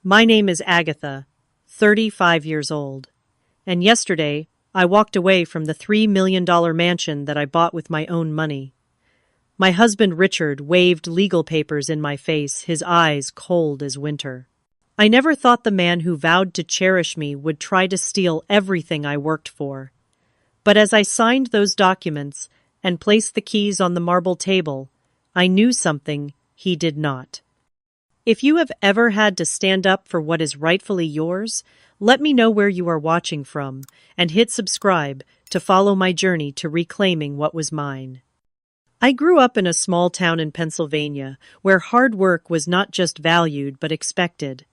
My name is Agatha, 35 years old, and yesterday I walked away from the $3 million mansion that I bought with my own money. My husband Richard waved legal papers in my face, his eyes cold as winter. I never thought the man who vowed to cherish me would try to steal everything I worked for. But as I signed those documents and placed the keys on the marble table, I knew something he did not. If you have ever had to stand up for what is rightfully yours, let me know where you are watching from and hit subscribe to follow my journey to reclaiming what was mine. I grew up in a small town in Pennsylvania where hard work was not just valued but expected.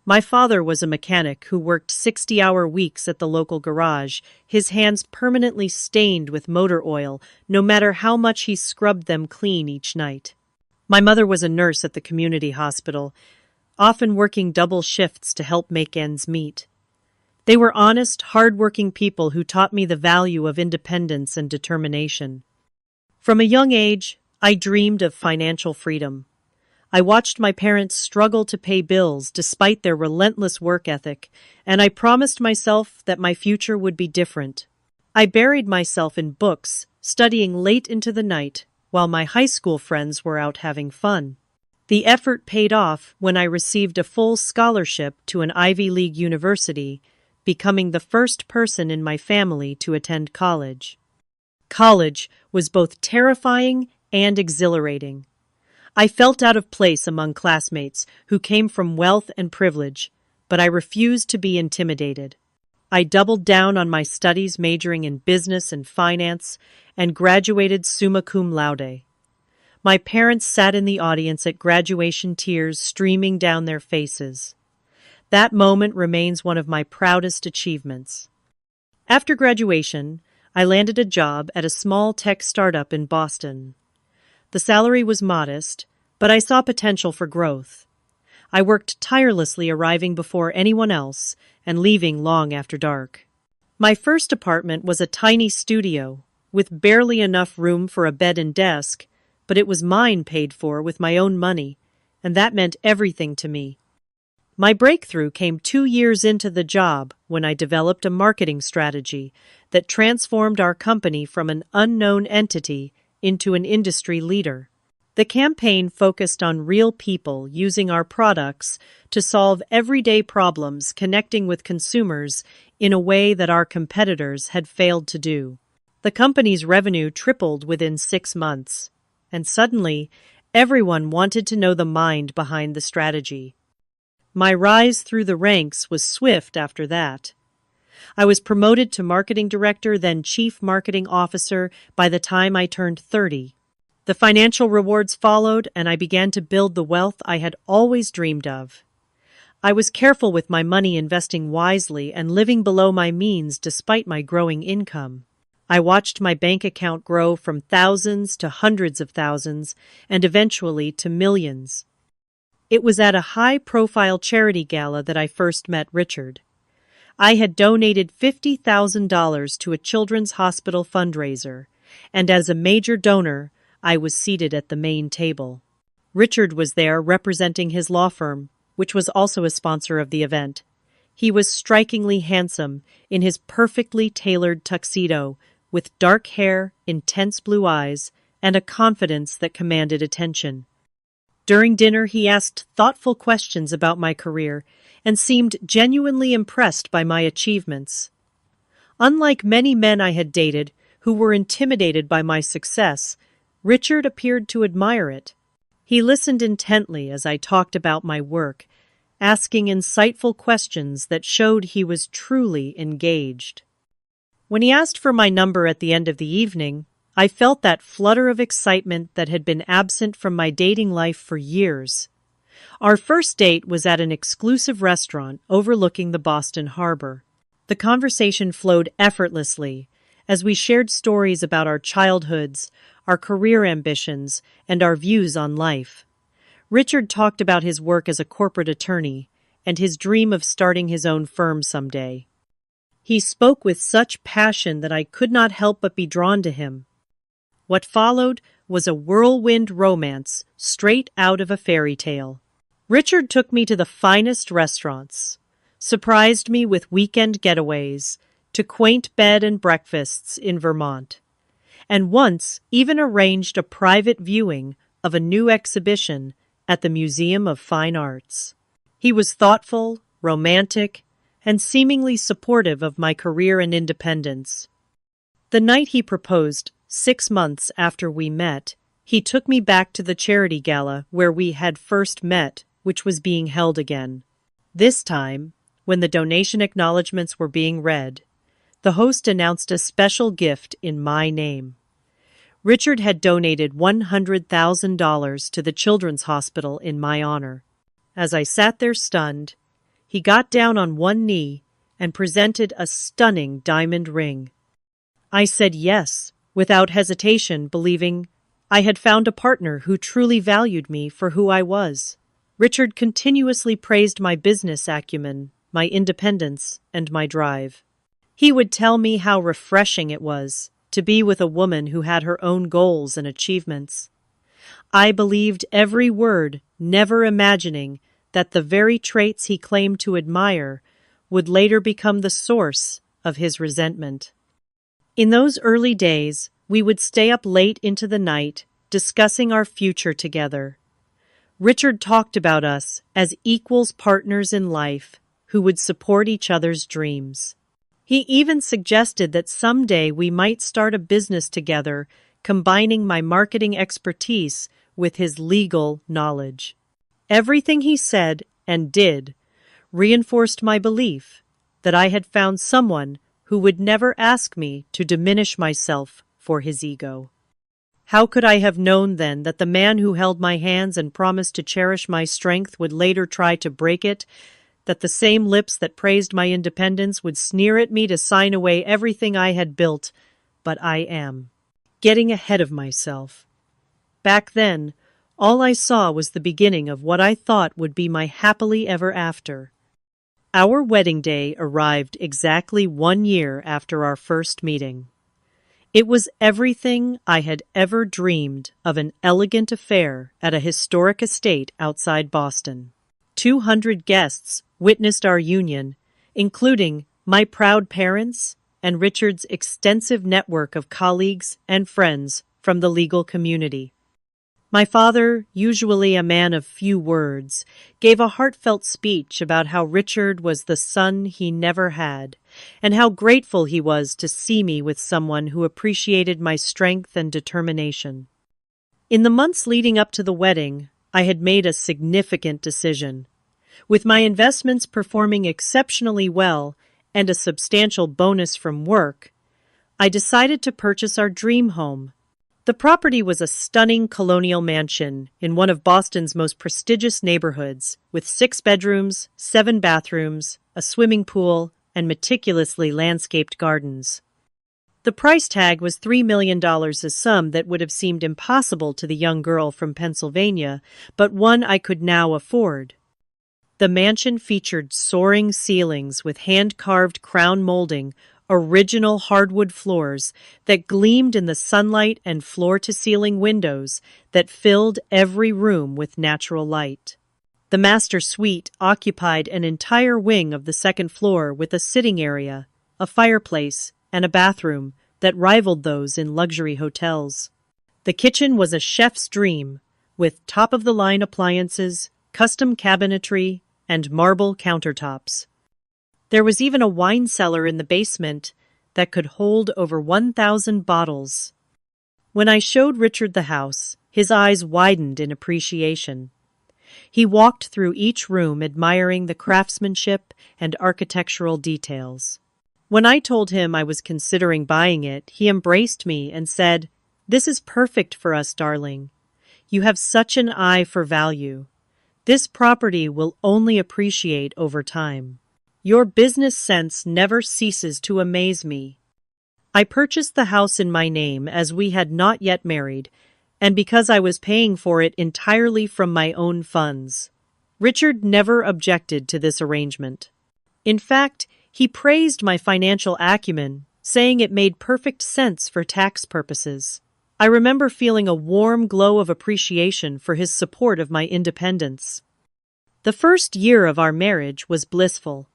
My father was a mechanic who worked 60-hour weeks at the local garage, his hands permanently stained with motor oil, no matter how much he scrubbed them clean each night. My mother was a nurse at the community hospital, often working double shifts to help make ends meet. They were honest, hard-working people who taught me the value of independence and determination. From a young age, I dreamed of financial freedom. I watched my parents struggle to pay bills despite their relentless work ethic, and I promised myself that my future would be different. I buried myself in books, studying late into the night, while my high school friends were out having fun. The effort paid off when I received a full scholarship to an Ivy League university, becoming the first person in my family to attend college. College was both terrifying and exhilarating. I felt out of place among classmates who came from wealth and privilege, but I refused to be intimidated. I doubled down on my studies, majoring in business and finance, and graduated summa cum laude. My parents sat in the audience at graduation, tears streaming down their faces. That moment remains one of my proudest achievements. After graduation, I landed a job at a small tech startup in Boston. The salary was modest, but I saw potential for growth. I worked tirelessly, arriving before anyone else and leaving long after dark. My first apartment was a tiny studio, with barely enough room for a bed and desk, but it was mine, paid for with my own money, and that meant everything to me. My breakthrough came 2 years into the job when I developed a marketing strategy that transformed our company from an unknown entity into an industry leader. The campaign focused on real people using our products to solve everyday problems, connecting with consumers in a way that our competitors had failed to do. The company's revenue tripled within 6 months, and suddenly, everyone wanted to know the mind behind the strategy. My rise through the ranks was swift after that. I was promoted to marketing director, then chief marketing officer by the time I turned 30. The financial rewards followed, and I began to build the wealth I had always dreamed of. I was careful with my money, investing wisely and living below my means despite my growing income. I watched my bank account grow from thousands to hundreds of thousands, and eventually to millions. It was at a high-profile charity gala that I first met Richard. I had donated $50,000 to a children's hospital fundraiser, and as a major donor, I was seated at the main table. Richard was there representing his law firm, which was also a sponsor of the event. He was strikingly handsome in his perfectly tailored tuxedo, with dark hair, intense blue eyes, and a confidence that commanded attention. During dinner, he asked thoughtful questions about my career and seemed genuinely impressed by my achievements. Unlike many men I had dated who were intimidated by my success, Richard appeared to admire it. He listened intently as I talked about my work, asking insightful questions that showed he was truly engaged. When he asked for my number at the end of the evening, I felt that flutter of excitement that had been absent from my dating life for years. Our first date was at an exclusive restaurant overlooking the Boston Harbor. The conversation flowed effortlessly as we shared stories about our childhoods, our career ambitions, and our views on life. Richard talked about his work as a corporate attorney and his dream of starting his own firm someday. He spoke with such passion that I could not help but be drawn to him. What followed was a whirlwind romance straight out of a fairy tale. Richard took me to the finest restaurants, surprised me with weekend getaways to quaint bed and breakfasts in Vermont, and once even arranged a private viewing of a new exhibition at the Museum of Fine Arts. He was thoughtful, romantic, and seemingly supportive of my career and independence. The night he proposed, 6 months after we met, he took me back to the charity gala where we had first met, which was being held again. This time, when the donation acknowledgments were being read, the host announced a special gift in my name. Richard had donated $100,000 to the Children's Hospital in my honor. As I sat there stunned, he got down on one knee and presented a stunning diamond ring. I said yes, without hesitation, believing I had found a partner who truly valued me for who I was. Richard continuously praised my business acumen, my independence, and my drive. He would tell me how refreshing it was to be with a woman who had her own goals and achievements. I believed every word, never imagining that the very traits he claimed to admire would later become the source of his resentment. In those early days, we would stay up late into the night, discussing our future together. Richard talked about us as equals partners in life who would support each other's dreams. He even suggested that someday we might start a business together, combining my marketing expertise with his legal knowledge. Everything he said and did reinforced my belief that I had found someone who would never ask me to diminish myself for his ego. How could I have known then that the man who held my hands and promised to cherish my strength would later try to break it, that the same lips that praised my independence would sneer at me to sign away everything I had built? But I am getting ahead of myself. Back then, all I saw was the beginning of what I thought would be my happily ever after. Our wedding day arrived exactly 1 year after our first meeting. It was everything I had ever dreamed of: an elegant affair at a historic estate outside Boston. 200 guests witnessed our union, including my proud parents and Richard's extensive network of colleagues and friends from the legal community. My father, usually a man of few words, gave a heartfelt speech about how Richard was the son he never had, and how grateful he was to see me with someone who appreciated my strength and determination. In the months leading up to the wedding, I had made a significant decision. With my investments performing exceptionally well and a substantial bonus from work, I decided to purchase our dream home. The property was a stunning colonial mansion in one of Boston's most prestigious neighborhoods, with 6 bedrooms, 7 bathrooms, a swimming pool, and meticulously landscaped gardens. The price tag was $3 million, a sum that would have seemed impossible to the young girl from Pennsylvania, but one I could now afford. The mansion featured soaring ceilings with hand-carved crown molding, original hardwood floors that gleamed in the sunlight, and floor-to-ceiling windows that filled every room with natural light. The master suite occupied an entire wing of the second floor with a sitting area, a fireplace, and a bathroom that rivaled those in luxury hotels. The kitchen was a chef's dream, with top-of-the-line appliances, custom cabinetry, and marble countertops. There was even a wine cellar in the basement that could hold over 1,000 bottles. When I showed Richard the house, his eyes widened in appreciation. He walked through each room admiring the craftsmanship and architectural details. When I told him I was considering buying it, he embraced me and said, "This is perfect for us, darling. You have such an eye for value. This property will only appreciate over time. Your business sense never ceases to amaze me." I purchased the house in my name as we had not yet married, and because I was paying for it entirely from my own funds. Richard never objected to this arrangement. In fact, he praised my financial acumen, saying it made perfect sense for tax purposes. I remember feeling a warm glow of appreciation for his support of my independence. The first year of our marriage was blissful.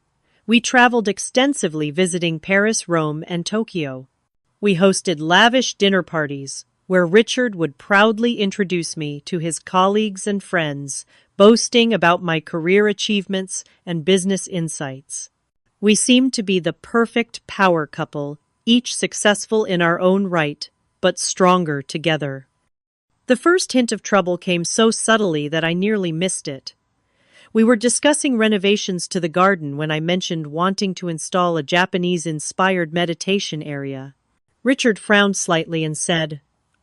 We traveled extensively visiting Paris, Rome, and Tokyo. We hosted lavish dinner parties, where Richard would proudly introduce me to his colleagues and friends, boasting about my career achievements and business insights. We seemed to be the perfect power couple, each successful in our own right, but stronger together. The first hint of trouble came so subtly that I nearly missed it. We were discussing renovations to the garden when I mentioned wanting to install a Japanese-inspired meditation area. Richard frowned slightly and said,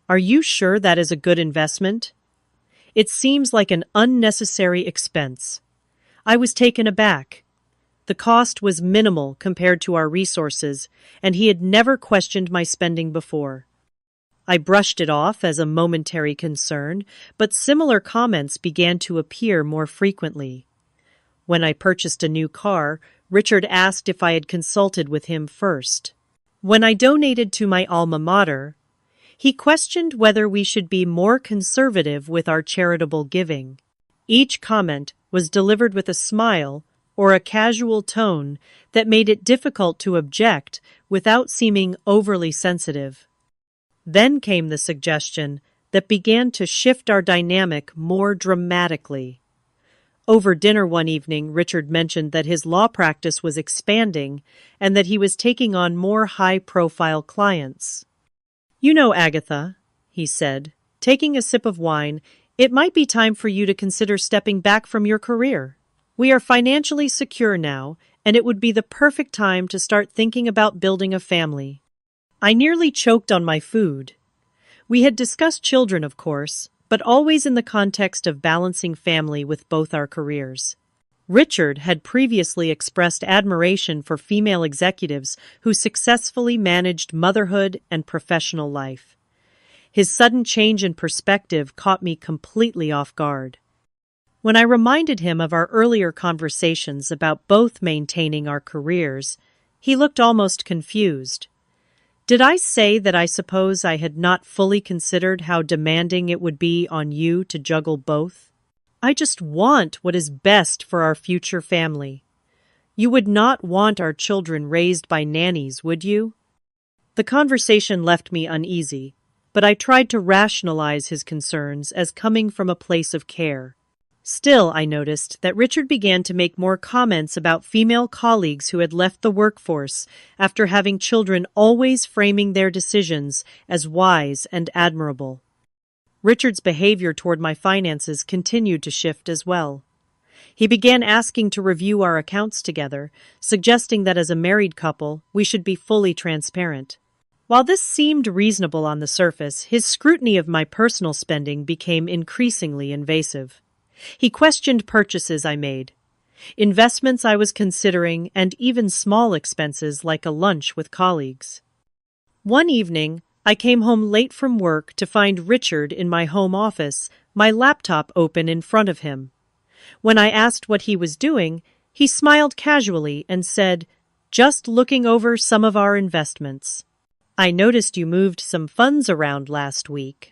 "Are you sure that is a good investment? It seems like an unnecessary expense." I was taken aback. The cost was minimal compared to our resources, and he had never questioned my spending before. I brushed it off as a momentary concern, but similar comments began to appear more frequently. When I purchased a new car, Richard asked if I had consulted with him first. When I donated to my alma mater, he questioned whether we should be more conservative with our charitable giving. Each comment was delivered with a smile or a casual tone that made it difficult to object without seeming overly sensitive. Then came the suggestion that began to shift our dynamic more dramatically. Over dinner one evening, Richard mentioned that his law practice was expanding and that he was taking on more high-profile clients. "You know, Agatha," he said, taking a sip of wine, "it might be time for you to consider stepping back from your career. We are financially secure now, and it would be the perfect time to start thinking about building a family." I nearly choked on my food. We had discussed children, of course, but always in the context of balancing family with both our careers. Richard had previously expressed admiration for female executives who successfully managed motherhood and professional life. His sudden change in perspective caught me completely off guard. When I reminded him of our earlier conversations about both maintaining our careers, he looked almost confused. Did I say that I suppose I had not fully considered how demanding it would be on you to juggle both? I just want what is best for our future family. You would not want our children raised by nannies, would you? The conversation left me uneasy, but I tried to rationalize his concerns as coming from a place of care. Still, I noticed that Richard began to make more comments about female colleagues who had left the workforce after having children, always framing their decisions as wise and admirable. Richard's behavior toward my finances continued to shift as well. He began asking to review our accounts together, suggesting that as a married couple, we should be fully transparent. While this seemed reasonable on the surface, his scrutiny of my personal spending became increasingly invasive. He questioned purchases I made, investments I was considering, and even small expenses like a lunch with colleagues. One evening, I came home late from work to find Richard in my home office, my laptop open in front of him. When I asked what he was doing, he smiled casually and said, "Just looking over some of our investments. I noticed you moved some funds around last week."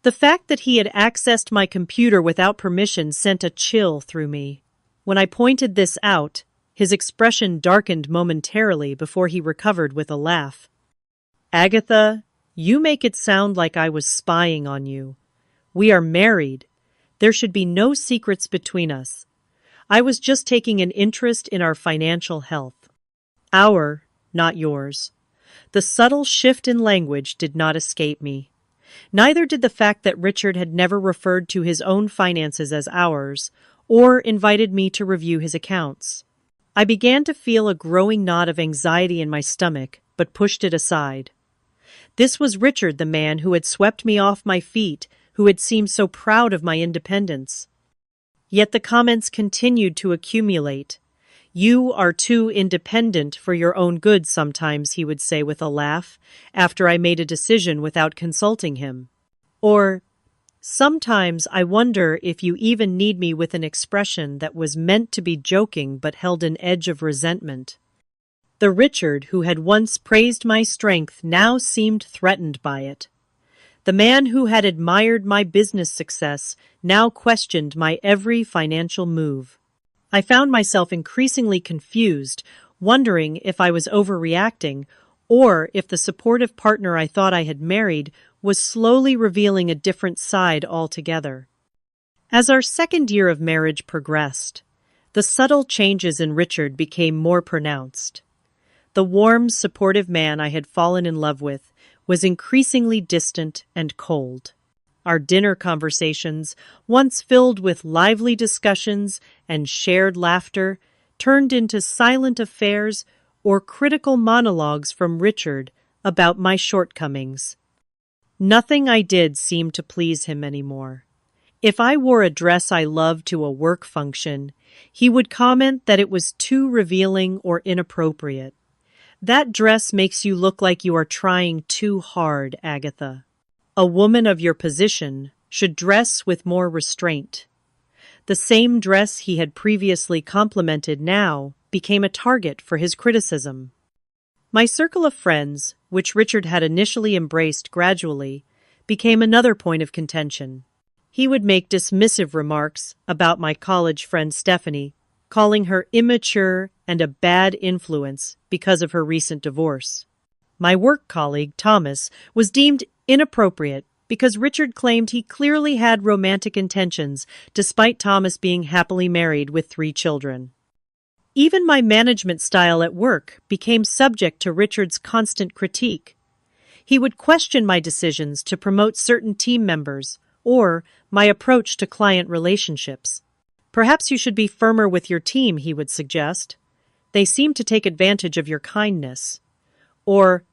The fact that he had accessed my computer without permission sent a chill through me. When I pointed this out, his expression darkened momentarily before he recovered with a laugh. "Agatha, you make it sound like I was spying on you. We are married. There should be no secrets between us. I was just taking an interest in our financial health. Our, not yours." The subtle shift in language did not escape me. Neither did the fact that Richard had never referred to his own finances as ours, or invited me to review his accounts. I began to feel a growing knot of anxiety in my stomach, but pushed it aside. This was Richard, the man who had swept me off my feet, who had seemed so proud of my independence. Yet the comments continued to accumulate. "You are too independent for your own good sometimes," he would say with a laugh, after I made a decision without consulting him. Or, "Sometimes I wonder if you even need me," with an expression that was meant to be joking but held an edge of resentment. The Richard who had once praised my strength now seemed threatened by it. The man who had admired my business success now questioned my every financial move. I found myself increasingly confused, wondering if I was overreacting or if the supportive partner I thought I had married was slowly revealing a different side altogether. As our second year of marriage progressed, the subtle changes in Richard became more pronounced. The warm, supportive man I had fallen in love with was increasingly distant and cold. Our dinner conversations, once filled with lively discussions and shared laughter, turned into silent affairs or critical monologues from Richard about my shortcomings. Nothing I did seemed to please him anymore. If I wore a dress I loved to a work function, he would comment that it was too revealing or inappropriate. "That dress makes you look like you are trying too hard, Agatha. A woman of your position should dress with more restraint." The same dress he had previously complimented now became a target for his criticism. My circle of friends, which Richard had initially embraced gradually, became another point of contention. He would make dismissive remarks about my college friend Stephanie, calling her immature and a bad influence because of her recent divorce. My work colleague, Thomas, was deemed inappropriate because Richard claimed he clearly had romantic intentions, despite Thomas being happily married with 3 children. Even my management style at work became subject to Richard's constant critique. He would question my decisions to promote certain team members or my approach to client relationships. "Perhaps you should be firmer with your team," he would suggest. "They seem to take advantage of your kindness." Or,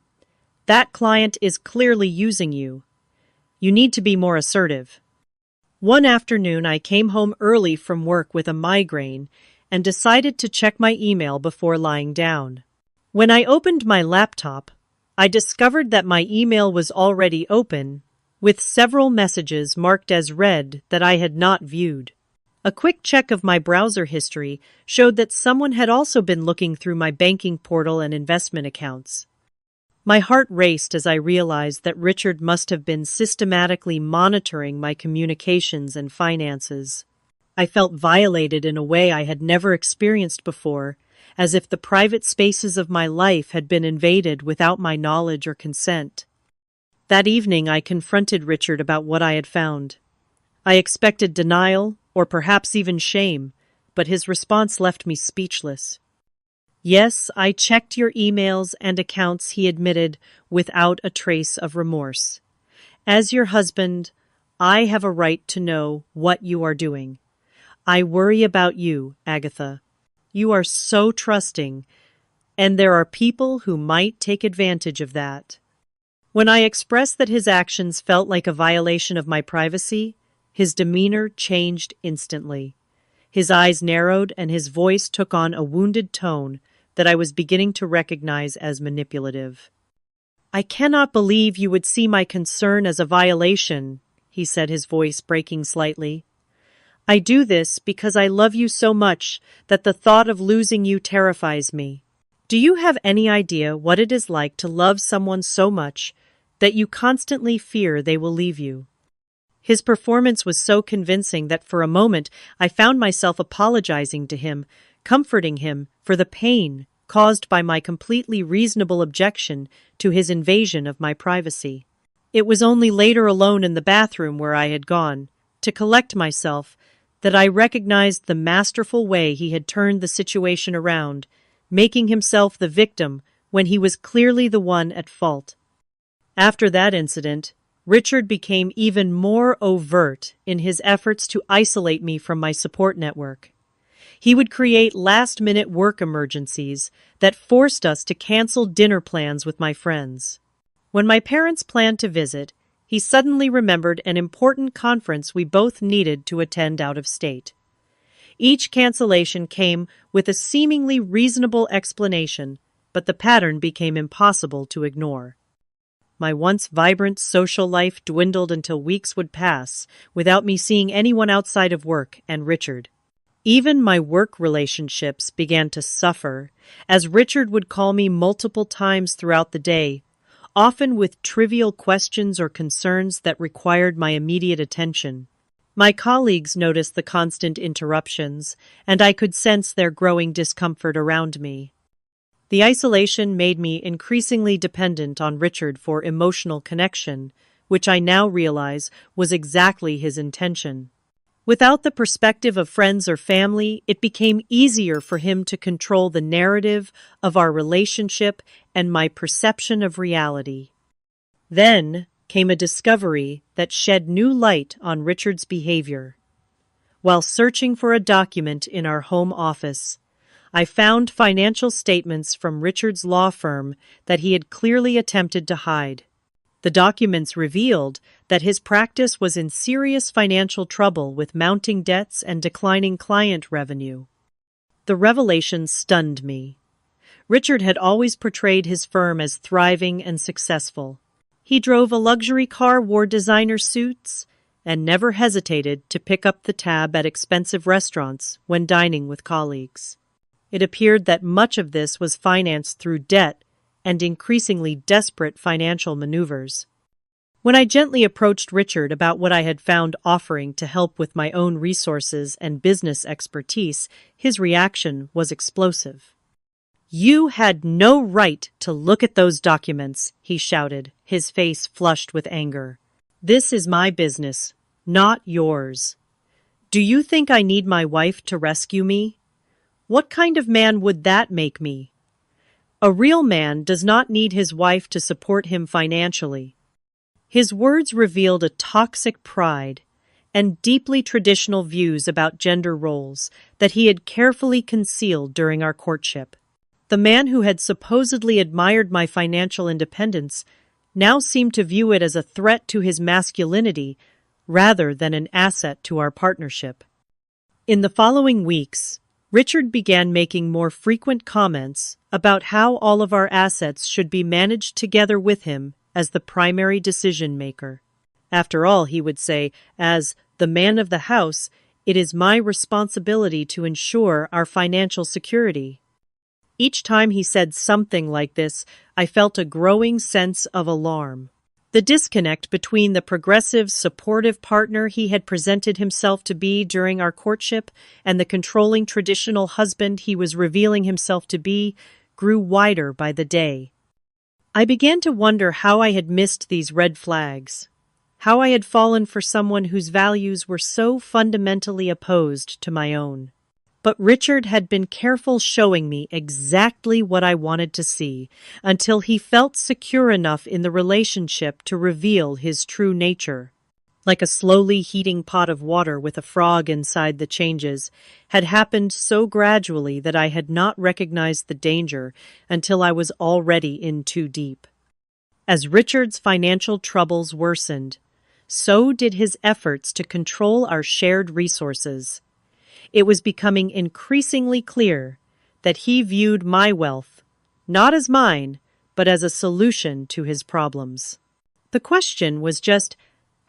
"That client is clearly using you. You need to be more assertive." One afternoon, I came home early from work with a migraine and decided to check my email before lying down. When I opened my laptop, I discovered that my email was already open, with several messages marked as read that I had not viewed. A quick check of my browser history showed that someone had also been looking through my banking portal and investment accounts. My heart raced as I realized that Richard must have been systematically monitoring my communications and finances. I felt violated in a way I had never experienced before, as if the private spaces of my life had been invaded without my knowledge or consent. That evening, I confronted Richard about what I had found. I expected denial, or perhaps even shame, but his response left me speechless. "Yes, I checked your emails and accounts," he admitted, without a trace of remorse. "As your husband, I have a right to know what you are doing. I worry about you, Agatha. You are so trusting, and there are people who might take advantage of that." When I expressed that his actions felt like a violation of my privacy, his demeanor changed instantly. His eyes narrowed and his voice took on a wounded tone that I was beginning to recognize as manipulative. "I cannot believe you would see my concern as a violation," he said, his voice breaking slightly. "I do this because I love you so much that the thought of losing you terrifies me. Do you have any idea what it is like to love someone so much that you constantly fear they will leave you?" His performance was so convincing that for a moment I found myself apologizing to him, comforting him for the pain caused by my completely reasonable objection to his invasion of my privacy. It was only later, alone in the bathroom where I had gone, to collect myself, that I recognized the masterful way he had turned the situation around, making himself the victim when he was clearly the one at fault. After that incident, Richard became even more overt in his efforts to isolate me from my support network. He would create last-minute work emergencies that forced us to cancel dinner plans with my friends. When my parents planned to visit, he suddenly remembered an important conference we both needed to attend out of state. Each cancellation came with a seemingly reasonable explanation, but the pattern became impossible to ignore. My once vibrant social life dwindled until weeks would pass without me seeing anyone outside of work and Richard. Even my work relationships began to suffer, as Richard would call me multiple times throughout the day, often with trivial questions or concerns that required my immediate attention. My colleagues noticed the constant interruptions, and I could sense their growing discomfort around me. The isolation made me increasingly dependent on Richard for emotional connection, which I now realize was exactly his intention. Without the perspective of friends or family, it became easier for him to control the narrative of our relationship and my perception of reality. Then came a discovery that shed new light on Richard's behavior. While searching for a document in our home office, I found financial statements from Richard's law firm that he had clearly attempted to hide. The documents revealed that his practice was in serious financial trouble with mounting debts and declining client revenue. The revelation stunned me. Richard had always portrayed his firm as thriving and successful. He drove a luxury car, wore designer suits, and never hesitated to pick up the tab at expensive restaurants when dining with colleagues. It appeared that much of this was financed through debt and increasingly desperate financial maneuvers. When I gently approached Richard about what I had found offering to help with my own resources and business expertise, his reaction was explosive. "You had no right to look at those documents," he shouted, his face flushed with anger. "This is my business, not yours. Do you think I need my wife to rescue me? What kind of man would that make me? A real man does not need his wife to support him financially." His words revealed a toxic pride and deeply traditional views about gender roles that he had carefully concealed during our courtship. The man who had supposedly admired my financial independence now seemed to view it as a threat to his masculinity rather than an asset to our partnership. In the following weeks, Richard began making more frequent comments about how all of our assets should be managed together with him as the primary decision maker. After all, he would say, as the man of the house, it is my responsibility to ensure our financial security. Each time he said something like this, I felt a growing sense of alarm. The disconnect between the progressive, supportive partner he had presented himself to be during our courtship and the controlling traditional husband he was revealing himself to be grew wider by the day. I began to wonder how I had missed these red flags, how I had fallen for someone whose values were so fundamentally opposed to my own. But Richard had been careful showing me exactly what I wanted to see until he felt secure enough in the relationship to reveal his true nature. Like a slowly heating pot of water with a frog inside the changes, had happened so gradually that I had not recognized the danger until I was already in too deep. As Richard's financial troubles worsened, so did his efforts to control our shared resources. It was becoming increasingly clear that he viewed my wealth not as mine, but as a solution to his problems. The question was just,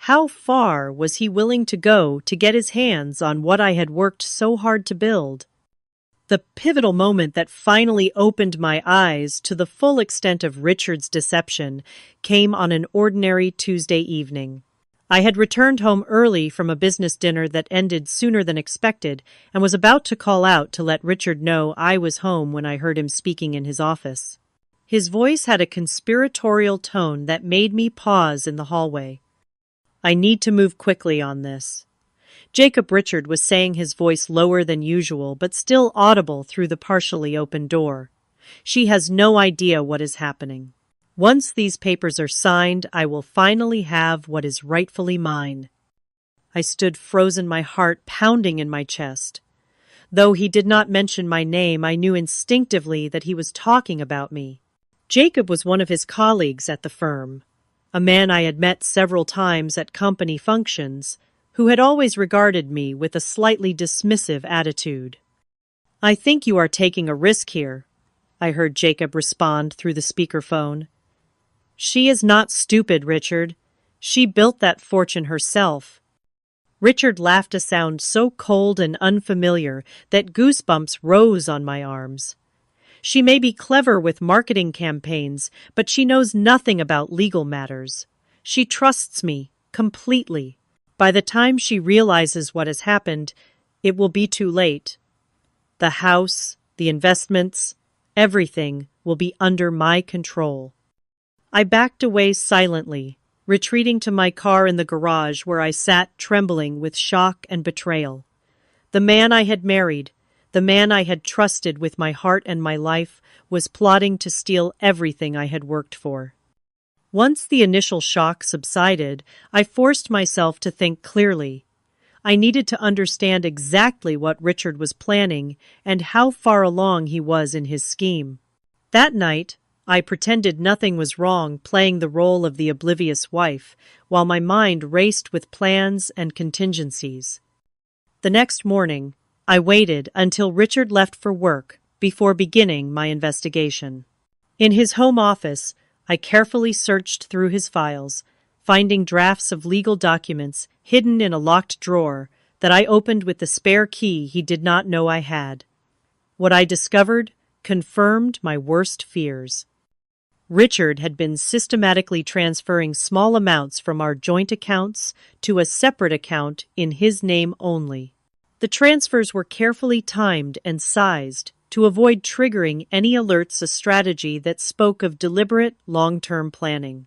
how far was he willing to go to get his hands on what I had worked so hard to build? The pivotal moment that finally opened my eyes to the full extent of Richard's deception came on an ordinary Tuesday evening. I had returned home early from a business dinner that ended sooner than expected and was about to call out to let Richard know I was home when I heard him speaking in his office. His voice had a conspiratorial tone that made me pause in the hallway. "I need to move quickly on this." Jacob Richard was saying, his voice lower than usual but still audible through the partially open door. "She has no idea what is happening. Once these papers are signed, I will finally have what is rightfully mine." I stood frozen, my heart pounding in my chest. Though he did not mention my name, I knew instinctively that he was talking about me. Jacob was one of his colleagues at the firm, a man I had met several times at company functions, who had always regarded me with a slightly dismissive attitude. "I think you are taking a risk here," I heard Jacob respond through the speakerphone. "She is not stupid, Richard. She built that fortune herself." Richard laughed, a sound so cold and unfamiliar that goosebumps rose on my arms. "She may be clever with marketing campaigns, but she knows nothing about legal matters. She trusts me completely." By the time she realizes what has happened, it will be too late. The house, the investments, everything will be under my control. I backed away silently, retreating to my car in the garage where I sat trembling with shock and betrayal. The man I had married, the man I had trusted with my heart and my life, was plotting to steal everything I had worked for. Once the initial shock subsided, I forced myself to think clearly. I needed to understand exactly what Richard was planning and how far along he was in his scheme. That night, I pretended nothing was wrong, playing the role of the oblivious wife, while my mind raced with plans and contingencies. The next morning, I waited until Richard left for work before beginning my investigation. In his home office, I carefully searched through his files, finding drafts of legal documents hidden in a locked drawer that I opened with the spare key he did not know I had. What I discovered confirmed my worst fears. Richard had been systematically transferring small amounts from our joint accounts to a separate account in his name only. The transfers were carefully timed and sized to avoid triggering any alerts, a strategy that spoke of deliberate, long-term planning.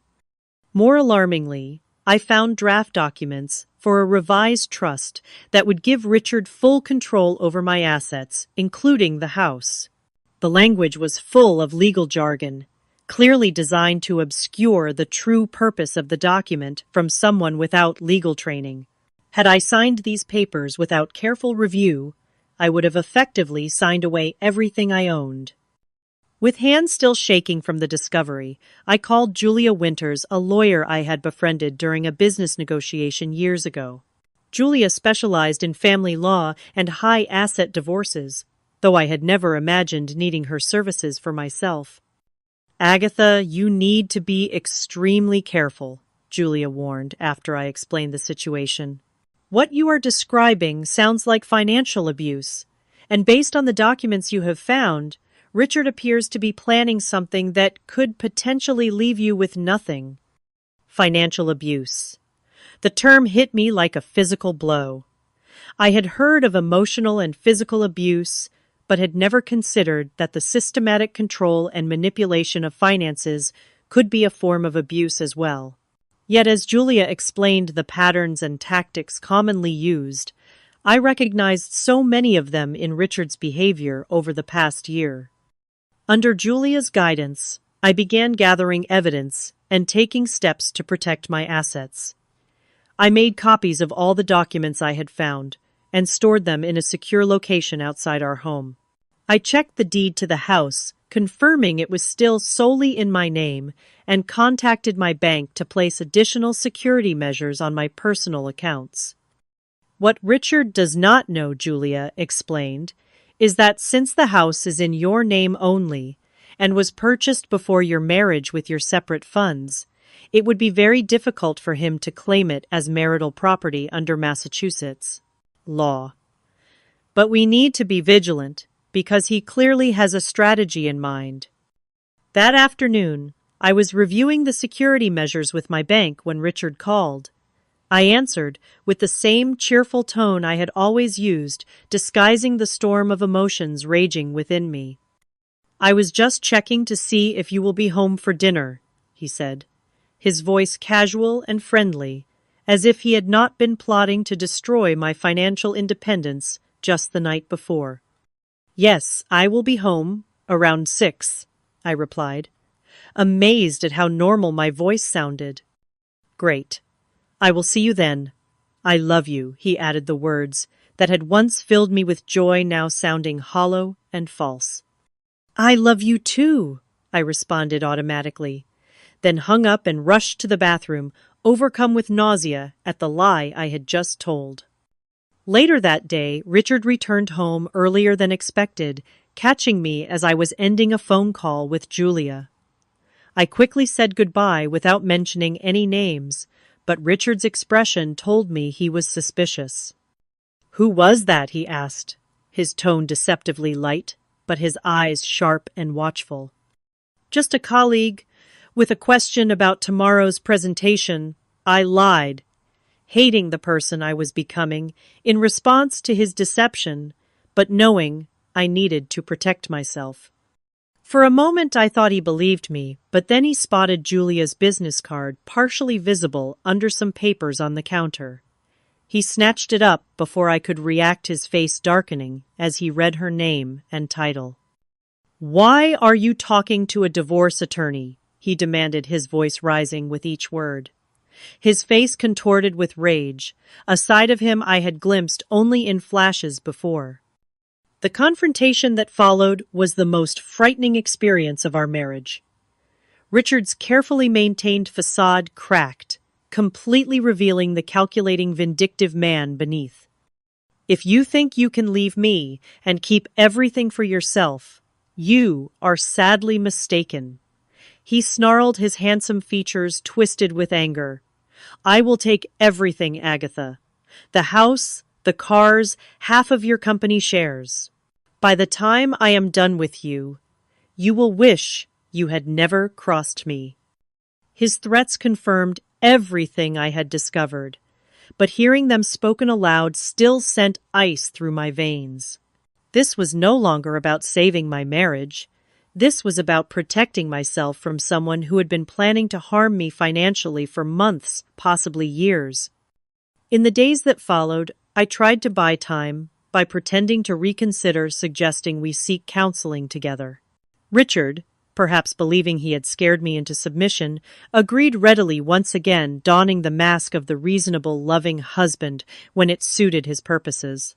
More alarmingly, I found draft documents for a revised trust that would give Richard full control over my assets, including the house. The language was full of legal jargon, clearly designed to obscure the true purpose of the document from someone without legal training. Had I signed these papers without careful review, I would have effectively signed away everything I owned. With hands still shaking from the discovery, I called Julia Winters, a lawyer I had befriended during a business negotiation years ago. Julia specialized in family law and high-asset divorces, though I had never imagined needing her services for myself. "Agatha, you need to be extremely careful," Julia warned after I explained the situation. "What you are describing sounds like financial abuse, and based on the documents you have found, Richard appears to be planning something that could potentially leave you with nothing." Financial abuse. The term hit me like a physical blow. I had heard of emotional and physical abuse, but had never considered that the systematic control and manipulation of finances could be a form of abuse as well. Yet as Julia explained the patterns and tactics commonly used, I recognized so many of them in Richard's behavior over the past year. Under Julia's guidance, I began gathering evidence and taking steps to protect my assets. I made copies of all the documents I had found and stored them in a secure location outside our home. I checked the deed to the house, confirming it was still solely in my name, and contacted my bank to place additional security measures on my personal accounts. "What Richard does not know," Julia explained, "is that since the house is in your name only and was purchased before your marriage with your separate funds, it would be very difficult for him to claim it as marital property under Massachusetts law. But we need to be vigilant because he clearly has a strategy in mind." That afternoon, I was reviewing the security measures with my bank when Richard called. I answered with the same cheerful tone I had always used, disguising the storm of emotions raging within me. "I was just checking to see if you will be home for dinner," he said, his voice casual and friendly, as if he had not been plotting to destroy my financial independence just the night before. "Yes, I will be home around 6, I replied, amazed at how normal my voice sounded. "Great. I will see you then. I love you," he added, the words that had once filled me with joy now sounding hollow and false. "I love you too," I responded automatically, then hung up and rushed to the bathroom, overcome with nausea at the lie I had just told. Later that day, Richard returned home earlier than expected, catching me as I was ending a phone call with Julia. I quickly said goodbye without mentioning any names, but Richard's expression told me he was suspicious. "Who was that?" he asked, his tone deceptively light, but his eyes sharp and watchful. "Just a colleague with a question about tomorrow's presentation." I lied. hating the person I was becoming in response to his deception, but knowing I needed to protect myself. For a moment I thought he believed me, but then he spotted Julia's business card partially visible under some papers on the counter. He snatched it up before I could react, his face darkening as he read her name and title. "Why are you talking to a divorce attorney?" he demanded, his voice rising with each word. His face contorted with rage, a side of him I had glimpsed only in flashes before. The confrontation that followed was the most frightening experience of our marriage. Richard's carefully maintained facade cracked, completely revealing the calculating, vindictive man beneath. "If you think you can leave me and keep everything for yourself, you are sadly mistaken." He snarled, his handsome features twisted with anger. "I will take everything, Agatha. The house, the cars, half of your company shares. By the time I am done with you, you will wish you had never crossed me." His threats confirmed everything I had discovered, but hearing them spoken aloud still sent ice through my veins. This was no longer about saving my marriage. This was about protecting myself from someone who had been planning to harm me financially for months, possibly years. In the days that followed, I tried to buy time by pretending to reconsider, suggesting we seek counseling together. Richard, perhaps believing he had scared me into submission, agreed readily, once again donning the mask of the reasonable, loving husband when it suited his purposes.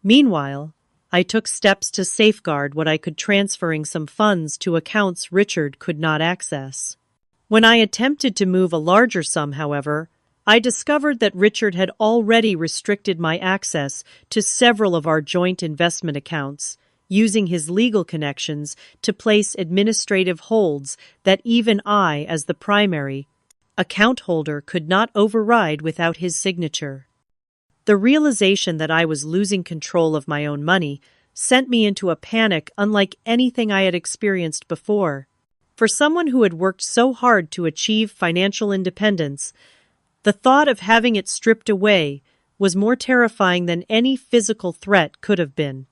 Meanwhile, I took steps to safeguard what I could, transferring some funds to accounts Richard could not access. When I attempted to move a larger sum, however, I discovered that Richard had already restricted my access to several of our joint investment accounts, using his legal connections to place administrative holds that even I, as the primary account holder, could not override without his signature. The realization that I was losing control of my own money sent me into a panic unlike anything I had experienced before. For someone who had worked so hard to achieve financial independence, the thought of having it stripped away was more terrifying than any physical threat could have been.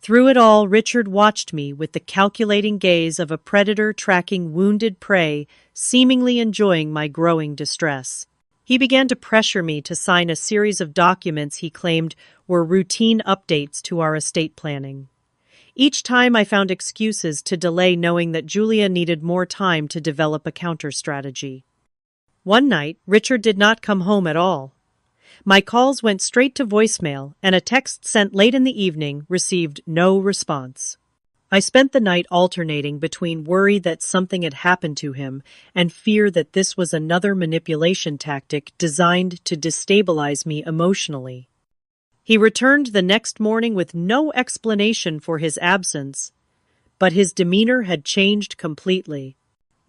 Through it all, Richard watched me with the calculating gaze of a predator tracking wounded prey, seemingly enjoying my growing distress. He began to pressure me to sign a series of documents he claimed were routine updates to our estate planning. Each time I found excuses to delay, knowing that Julia needed more time to develop a counter-strategy. One night, Richard did not come home at all. My calls went straight to voicemail, and a text sent late in the evening received no response. I spent the night alternating between worry that something had happened to him and fear that this was another manipulation tactic designed to destabilize me emotionally. He returned the next morning with no explanation for his absence, but his demeanor had changed completely.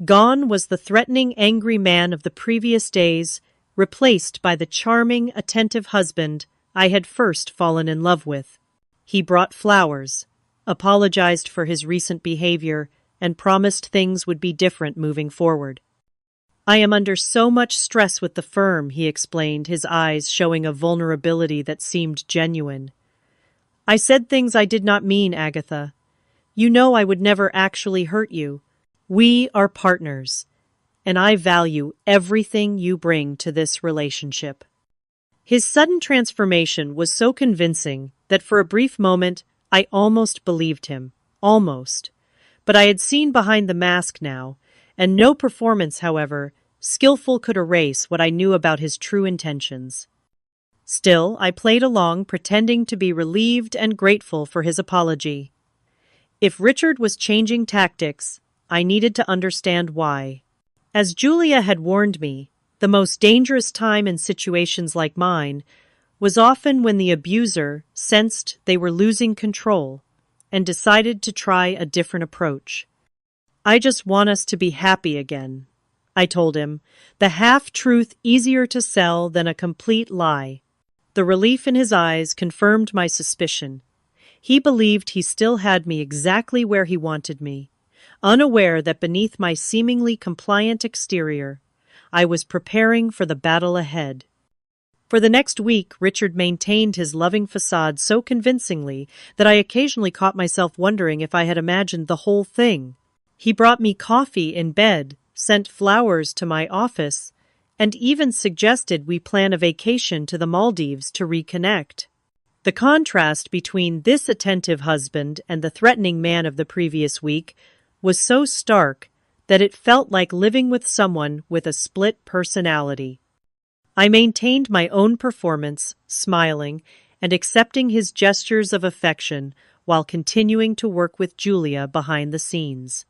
Gone was the threatening, angry man of the previous days, replaced by the charming, attentive husband I had first fallen in love with. He brought flowers, apologized for his recent behavior, and promised things would be different moving forward. "I am under so much stress with the firm," he explained, his eyes showing a vulnerability that seemed genuine. "I said things I did not mean, Agatha. You know I would never actually hurt you. We are partners, and I value everything you bring to this relationship." His sudden transformation was so convincing that for a brief moment I almost believed him. Almost. But I had seen behind the mask now, and no performance, however skillful, could erase what I knew about his true intentions. Still, I played along, pretending to be relieved and grateful for his apology. If Richard was changing tactics, I needed to understand why. As Julia had warned me, the most dangerous time in situations like mine was often when the abuser sensed they were losing control and decided to try a different approach. "I just want us to be happy again," I told him, the half-truth easier to sell than a complete lie. The relief in his eyes confirmed my suspicion. He believed he still had me exactly where he wanted me, unaware that beneath my seemingly compliant exterior, I was preparing for the battle ahead. For the next week, Richard maintained his loving facade so convincingly that I occasionally caught myself wondering if I had imagined the whole thing. He brought me coffee in bed, sent flowers to my office, and even suggested we plan a vacation to the Maldives to reconnect. The contrast between this attentive husband and the threatening man of the previous week was so stark that it felt like living with someone with a split personality. I maintained my own performance, smiling and accepting his gestures of affection while continuing to work with Julia behind the scenes.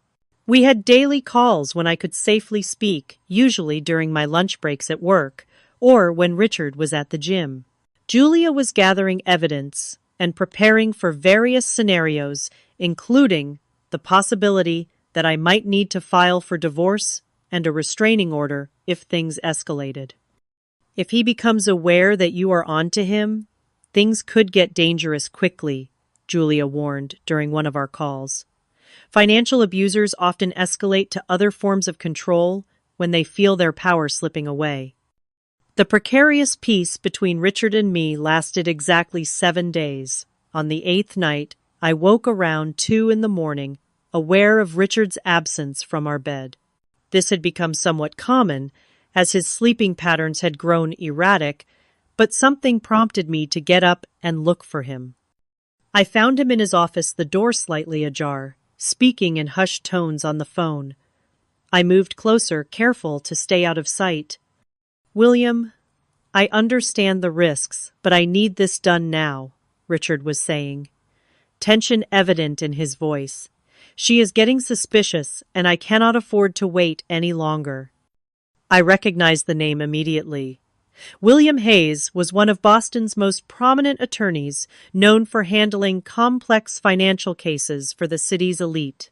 We had daily calls when I could safely speak, usually during my lunch breaks at work, or when Richard was at the gym. Julia was gathering evidence and preparing for various scenarios, including the possibility that I might need to file for divorce and a restraining order if things escalated. If he becomes aware that you are onto him, things could get dangerous quickly, Julia warned during one of our calls. Financial abusers often escalate to other forms of control when they feel their power slipping away. The precarious peace between Richard and me lasted exactly 7 days. On the 8th night, I woke around 2 a.m, aware of Richard's absence from our bed. This had become somewhat common, as his sleeping patterns had grown erratic, but something prompted me to get up and look for him. I found him in his office, the door slightly ajar, speaking in hushed tones on the phone. I moved closer, careful to stay out of sight. "William, I understand the risks, but I need this done now," Richard was saying, tension evident in his voice. "She is getting suspicious, and I cannot afford to wait any longer." I recognized the name immediately. William Hayes was one of Boston's most prominent attorneys, known for handling complex financial cases for the city's elite.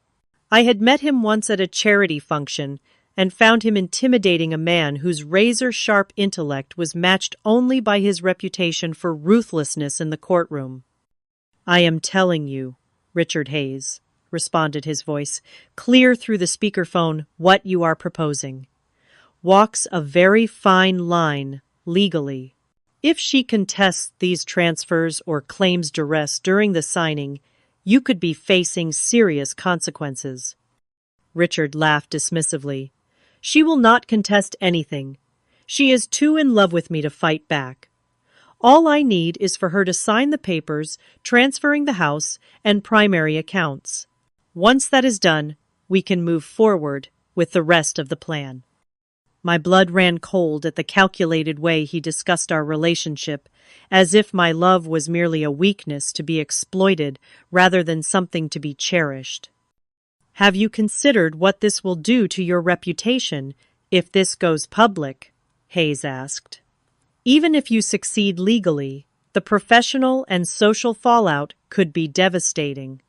I had met him once at a charity function and found him intimidating, a man whose razor-sharp intellect was matched only by his reputation for ruthlessness in the courtroom. "I am telling you, Richard Hayes," responded his voice, clear through the speakerphone, "what you are proposing walks a very fine line legally. If she contests these transfers or claims duress during the signing, you could be facing serious consequences." Richard laughed dismissively. "She will not contest anything. She is too in love with me to fight back. All I need is for her to sign the papers transferring the house and primary accounts. Once that is done, we can move forward with the rest of the plan." My blood ran cold at the calculated way he discussed our relationship, as if my love was merely a weakness to be exploited rather than something to be cherished. "Have you considered what this will do to your reputation if this goes public?" Hayes asked. "Even if you succeed legally, the professional and social fallout could be devastating.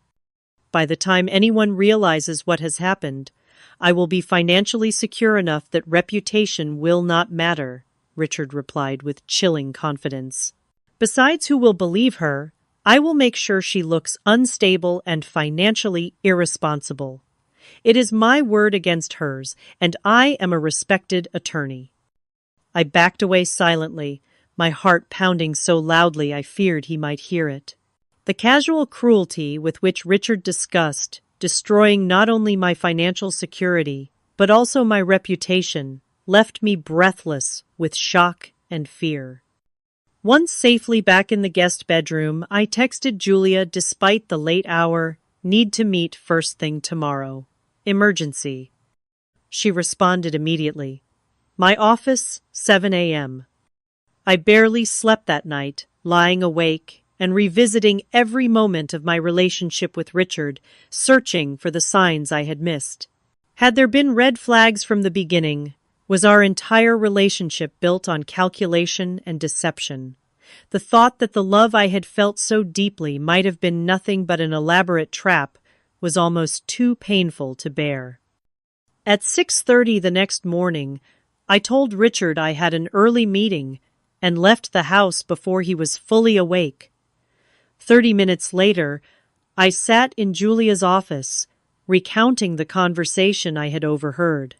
By the time anyone realizes what has happened, I will be financially secure enough that reputation will not matter," Richard replied with chilling confidence. "Besides who will believe her, I will make sure she looks unstable and financially irresponsible. It is my word against hers, and I am a respected attorney." I backed away silently, my heart pounding so loudly I feared he might hear it. The casual cruelty with which Richard discussed destroying not only my financial security, but also my reputation, left me breathless with shock and fear. Once safely back in the guest bedroom, I texted Julia despite the late hour, "Need to meet first thing tomorrow. Emergency." She responded immediately. "My office, 7 a.m. I barely slept that night, lying awake and revisiting every moment of my relationship with Richard, searching for the signs I had missed. Had there been red flags from the beginning? Was our entire relationship built on calculation and deception? The thought that the love I had felt so deeply might have been nothing but an elaborate trap was almost too painful to bear. At 6:30 the next morning, I told Richard I had an early meeting and left the house before he was fully awake. 30 minutes later, I sat in Julia's office, recounting the conversation I had overheard.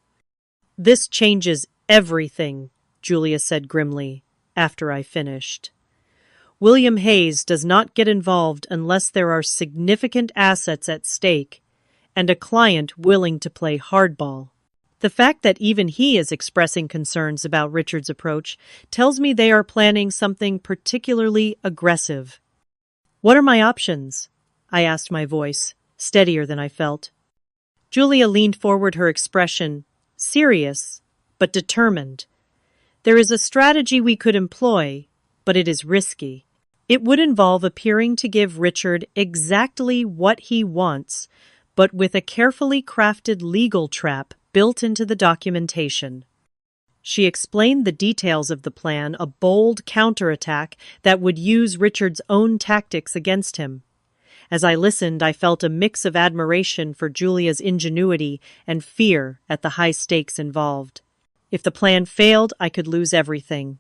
"This changes everything," Julia said grimly, after I finished. William Hayes does not get involved unless there are significant assets at stake and a client willing to play hardball. The fact that even he is expressing concerns about Richard's approach tells me they are planning something particularly aggressive. What are my options? I asked, my voice steadier than I felt. Julia leaned forward, her expression serious but determined. There is a strategy we could employ, but it is risky. It would involve appearing to give Richard exactly what he wants, but with a carefully crafted legal trap built into the documentation. She explained the details of the plan, a bold counterattack that would use Richard's own tactics against him. As I listened, I felt a mix of admiration for Julia's ingenuity and fear at the high stakes involved. If the plan failed, I could lose everything.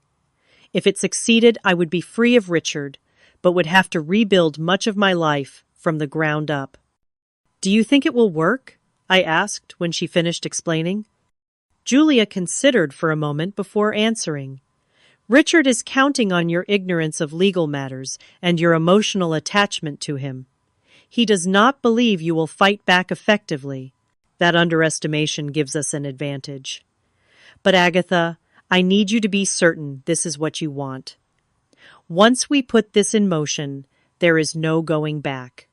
If it succeeded, I would be free of Richard, but would have to rebuild much of my life from the ground up. "Do you think it will work?" I asked when she finished explaining. Julia considered for a moment before answering. "Richard is counting on your ignorance of legal matters and your emotional attachment to him. He does not believe you will fight back effectively. That underestimation gives us an advantage. But Agatha, I need you to be certain this is what you want. Once we put this in motion, there is no going back."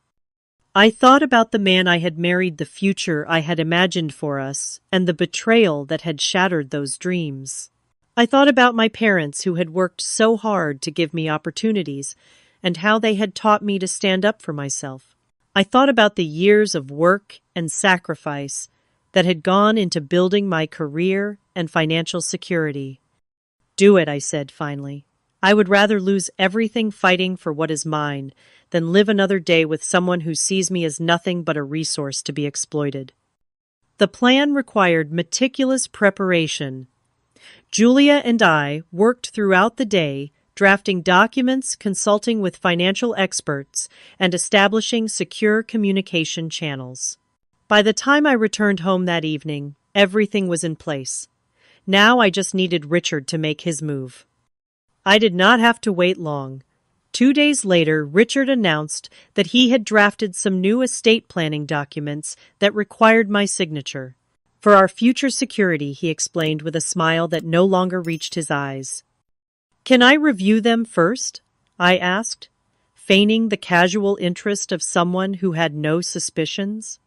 I thought about the man I had married, the future I had imagined for us, and the betrayal that had shattered those dreams. I thought about my parents who had worked so hard to give me opportunities, and how they had taught me to stand up for myself. I thought about the years of work and sacrifice that had gone into building my career and financial security. "Do it," I said finally. "I would rather lose everything fighting for what is mine than live another day with someone who sees me as nothing but a resource to be exploited." The plan required meticulous preparation. Julia and I worked throughout the day, drafting documents, consulting with financial experts, and establishing secure communication channels. By the time I returned home that evening, everything was in place. Now I just needed Richard to make his move. I did not have to wait long. 2 days later, Richard announced that he had drafted some new estate planning documents that required my signature. For our future security, he explained with a smile that no longer reached his eyes. "Can I review them first?" I asked, feigning the casual interest of someone who had no suspicions.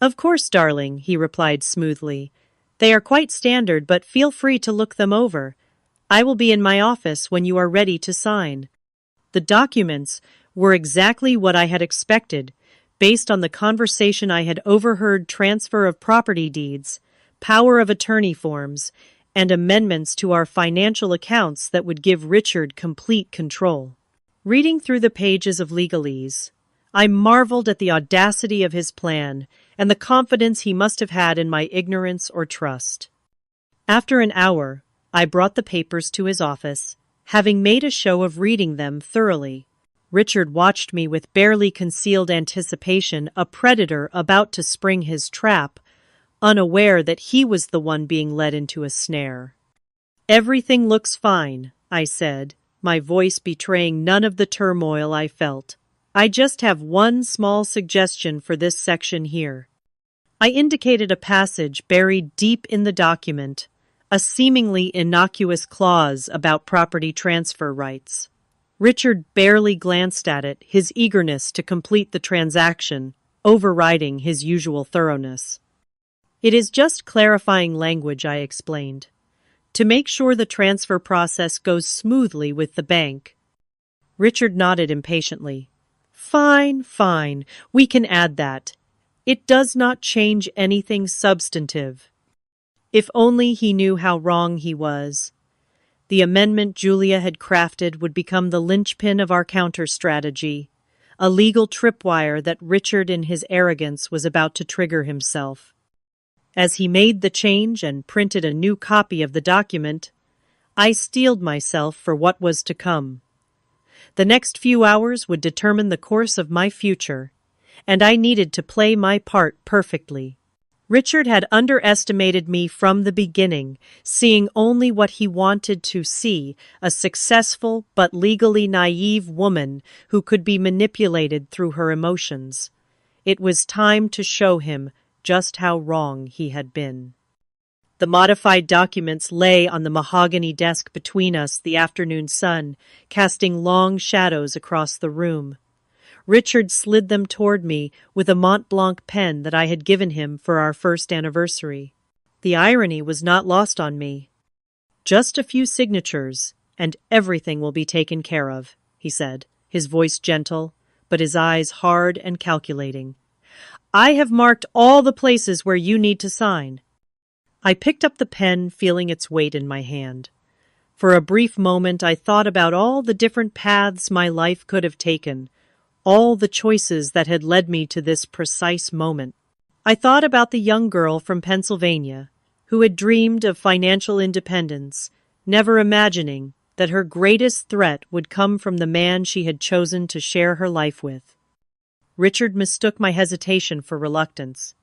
"Of course, darling," he replied smoothly. "They are quite standard, but feel free to look them over. I will be in my office when you are ready to sign." The documents were exactly what I had expected, based on the conversation I had overheard: transfer of property deeds, power of attorney forms, and amendments to our financial accounts that would give Richard complete control. Reading through the pages of legalese, I marveled at the audacity of his plan and the confidence he must have had in my ignorance or trust. After an hour, I brought the papers to his office, having made a show of reading them thoroughly. Richard watched me with barely concealed anticipation, a predator about to spring his trap, unaware that he was the one being led into a snare. "Everything looks fine," I said, my voice betraying none of the turmoil I felt. "I just have one small suggestion for this section here." I indicated a passage buried deep in the document, a seemingly innocuous clause about property transfer rights. Richard barely glanced at it, his eagerness to complete the transaction overriding his usual thoroughness. "It is just clarifying language," I explained, "to make sure the transfer process goes smoothly with the bank." Richard nodded impatiently. "Fine, fine, we can add that. It does not change anything substantive." If only he knew how wrong he was. The amendment Julia had crafted would become the linchpin of our counter-strategy, a legal tripwire that Richard in his arrogance was about to trigger himself. As he made the change and printed a new copy of the document, I steeled myself for what was to come. The next few hours would determine the course of my future, and I needed to play my part perfectly. Richard had underestimated me from the beginning, seeing only what he wanted to see, a successful but legally naive woman who could be manipulated through her emotions. It was time to show him just how wrong he had been. The modified documents lay on the mahogany desk between us, the afternoon sun, casting long shadows across the room. Richard slid them toward me with a Mont Blanc pen that I had given him for our first anniversary. The irony was not lost on me. "Just a few signatures, and everything will be taken care of," he said, his voice gentle, but his eyes hard and calculating. "I have marked all the places where you need to sign." I picked up the pen, feeling its weight in my hand. For a brief moment, I thought about all the different paths my life could have taken, all the choices that had led me to this precise moment. I thought about the young girl from Pennsylvania who had dreamed of financial independence, never imagining that her greatest threat would come from the man she had chosen to share her life with. Richard mistook my hesitation for reluctance.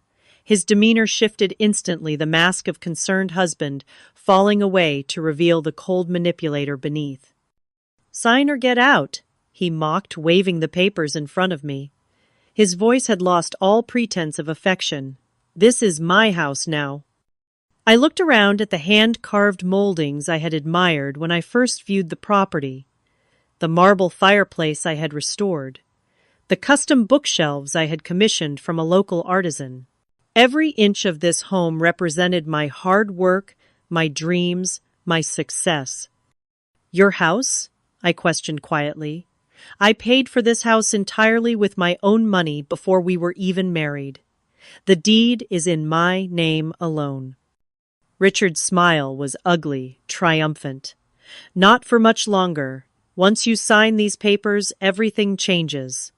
His demeanor shifted instantly, the mask of concerned husband falling away to reveal the cold manipulator beneath. "Sign or get out," he mocked, waving the papers in front of me. His voice had lost all pretense of affection. "This is my house now." I looked around at the hand-carved moldings I had admired when I first viewed the property, the marble fireplace I had restored, the custom bookshelves I had commissioned from a local artisan. Every inch of this home represented my hard work, my dreams, my success. "Your house?" I questioned quietly. "I paid for this house entirely with my own money before we were even married. The deed is in my name alone." Richard's smile was ugly, triumphant. "Not for much longer. Once you sign these papers, everything changes.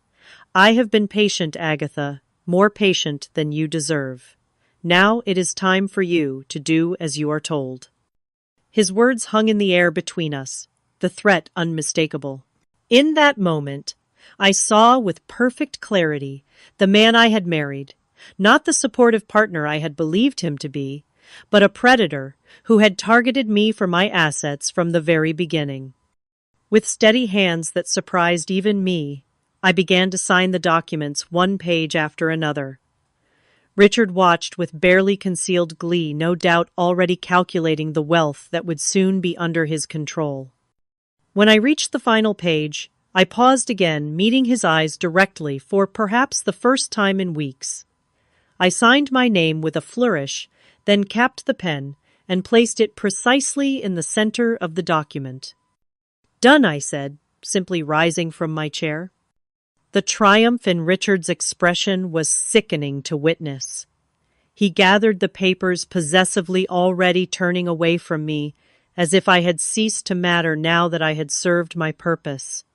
I have been patient, Agatha, more patient than you deserve. Now it is time for you to do as you are told." His words hung in the air between us, the threat unmistakable. In that moment, I saw with perfect clarity the man I had married, not the supportive partner I had believed him to be, but a predator who had targeted me for my assets from the very beginning. With steady hands that surprised even me, I began to sign the documents one page after another. Richard watched with barely concealed glee, no doubt already calculating the wealth that would soon be under his control. When I reached the final page, I paused again, meeting his eyes directly for perhaps the first time in weeks. I signed my name with a flourish, then capped the pen and placed it precisely in the center of the document. "Done," I said, simply rising from my chair. The triumph in Richard's expression was sickening to witness. He gathered the papers possessively, already turning away from me, as if I had ceased to matter now that I had served my purpose.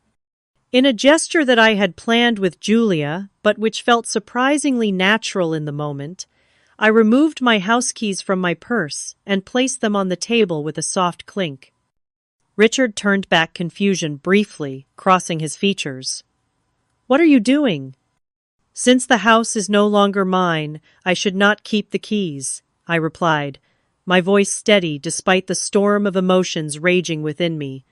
In a gesture that I had planned with Julia, but which felt surprisingly natural in the moment, I removed my house keys from my purse and placed them on the table with a soft clink. Richard turned back, confusion briefly crossing his features. "What are you doing?" "Since the house is no longer mine, I should not keep the keys," I replied, my voice steady despite the storm of emotions raging within me.